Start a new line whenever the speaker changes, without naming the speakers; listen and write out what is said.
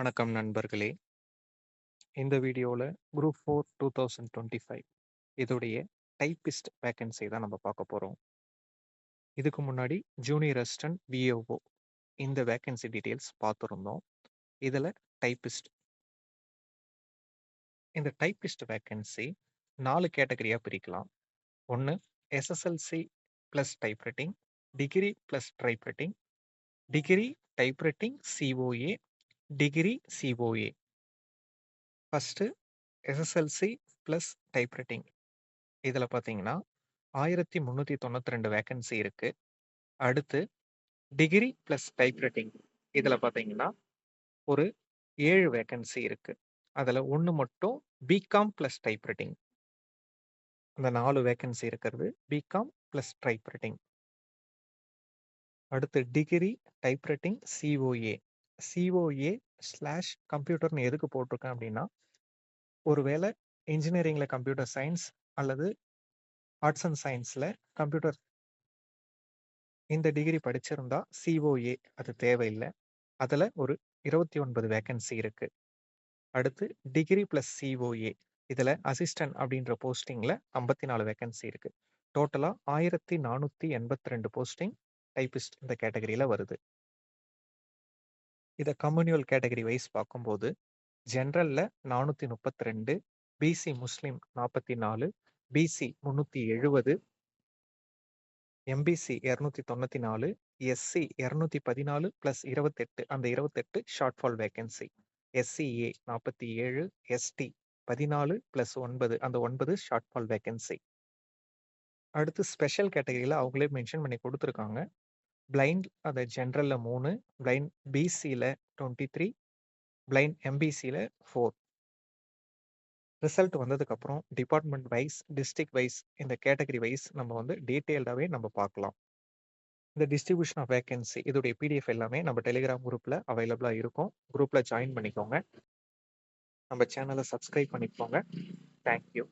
வணக்கம் நண்பர்களே. இந்த வீடியோல குரூப் 4 2025 இதோடைய டைப்பிஸ்ட் வேக்கன்சி தான் நம்ம பார்க்க போறோம். இதுக்கு முன்னாடி ஜூனியர் அசிஸ்டன்ட் விஏஓ இந்த வேக்கன்சி டீடைல்ஸ் பார்த்துருந்தோம். இதில் டைப்பிஸ்ட் இந்த டைப்பிஸ்ட் வேக்கன்சி 4 கேட்டகரியாக பிரிக்கலாம். ஒன்று SSLC plus typewriting, degree plus typewriting, degree typewriting COA, degree COA. First SSLC plus typewriting இதில் பார்த்தீங்கன்னா 1392 வேக்கன்சி இருக்கு. அடுத்து டிகிரி ப்ளஸ் டைப்ரைட்டிங் இதில் பார்த்தீங்கன்னா ஒரு 7 வேக்கன்சி இருக்கு. அதில் ஒன்று மட்டும் பிகாம் ப்ளஸ் டைப்ரைட்டிங். அந்த 4 வேக்கன்சி இருக்கிறது பிகாம் ப்ளஸ் டைப்ரைட்டிங். அடுத்து degree typewriting COA. COA slash கம்ப்யூட்டர்னு எதுக்கு போட்டிருக்கேன் அப்படின்னா, ஒருவேளை இன்ஜினியரிங்கில் கம்ப்யூட்டர் சயின்ஸ் அல்லது ஆர்ட்ஸ் அண்ட் சயின்ஸில் கம்ப்யூட்டர் இந்த டிகிரி படிச்சிருந்தா சிஓஏ அது தேவையில்லை. அதில் ஒரு 29 வேக்கன்சி இருக்கு. அடுத்து டிகிரி ப்ளஸ் சிஓஏ இதில் அசிஸ்டன்ட் அப்படின்ற போஸ்டிங்கில் 54 வேக்கன்சி இருக்கு. டோட்டலாக 1482 போஸ்டிங் டைப்பிஸ்ட் இந்த கேட்டகரியில் வருது. இதை கம்யூனியல் கேட்டகரி வைஸ் பார்க்கும்போது ஜென்ரலில் 432, BC Muslim 44, BC 370, MBC 294, SC 214 + 28 அந்த 28 shortfall vacancy, SCA 47, ST 14 + 9 அந்த 9 ஷார்ட் ஃபால் வேக்கன்சி. அடுத்து ஸ்பெஷல் கேட்டகரியில் அவங்களே மென்ஷன் பண்ணி கொடுத்துருக்காங்க. பிளைண்ட் அதை ஜென்ரலில் 3, பிளைண்ட் பிசியில் 23, பிளைண்ட் எம்பிசியில் 4. ரிசல்ட் வந்ததுக்கப்புறம் டிபார்ட்மெண்ட் வைஸ், டிஸ்ட்ரிக்ட் வைஸ், இந்த கேட்டகரி வைஸ் நம்ம டீட்டெயில்டாகவே நம்ம பார்க்கலாம். இந்த டிஸ்ட்ரிபியூஷன் ஆஃப் வேக்கன்சி இதோடைய பிடிஎஃப் எல்லாமே நம்ம டெலிகிராம் குரூப்பில் அவைலபிளாக இருக்கும். குரூப்பில் ஜாயின் பண்ணிக்கோங்க. நம்ம சேனலை சப்ஸ்கிரைப் பண்ணிக்கோங்க. தேங்க்யூ.